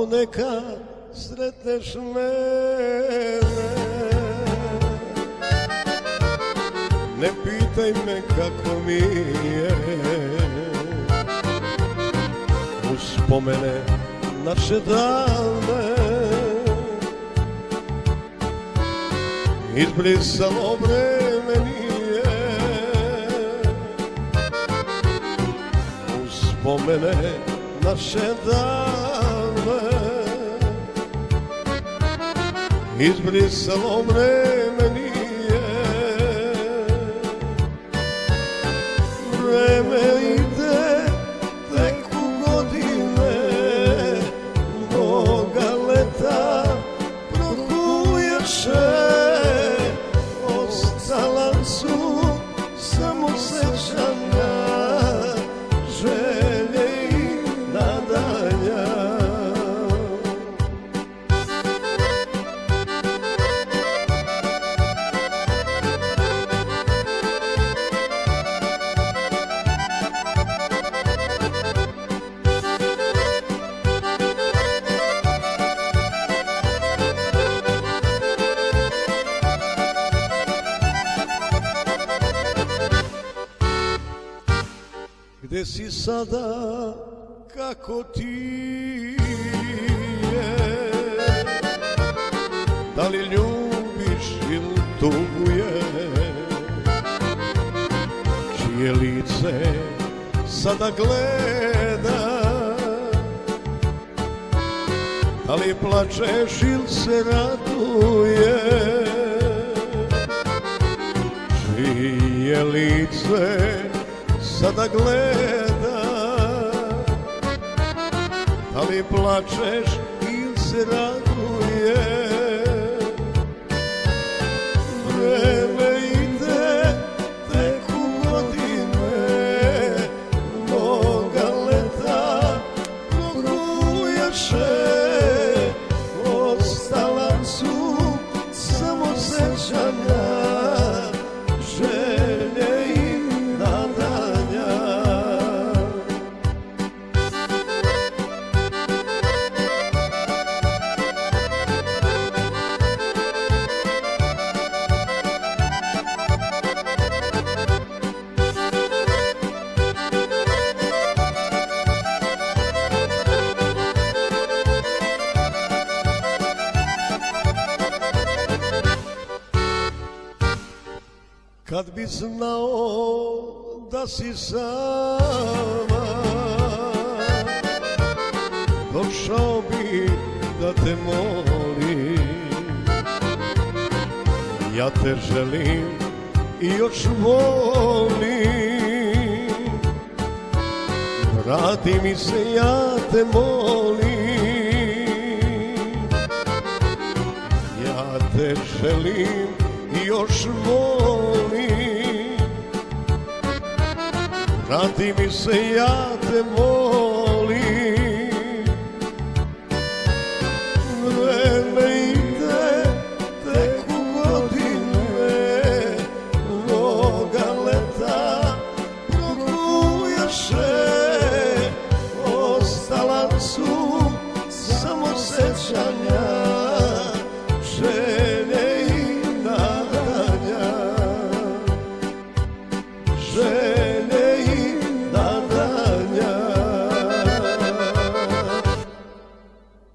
ponekad sretneš mene. Ne pitaj me kako mi je, uspomene naše dane izbrisalo vreme nije. Uspomene naše dane izbrisalo vreme nije. Vreme ide, teku godine, mnoga leta prohujaše, ostala su samo sećanja, želje i nadanja. Gde si sada, kako ti je? Da li ljubiš ili tuguješ? Čije lice sada gleda? Da li plačeš ili se raduješ? Čije lice sada gleda? Da li plačeš ili se raduješ? Vreme ide, teku godine, mnoga leta prohujaše, ostala su samo sećanja, želje i nadanja. Kad bi znao da si sama, došao bi da te molim. Ja te želim i još volim. Vrati mi se, ja te molim. Ja te želim i još volim. Vrati mi se, ja te molim.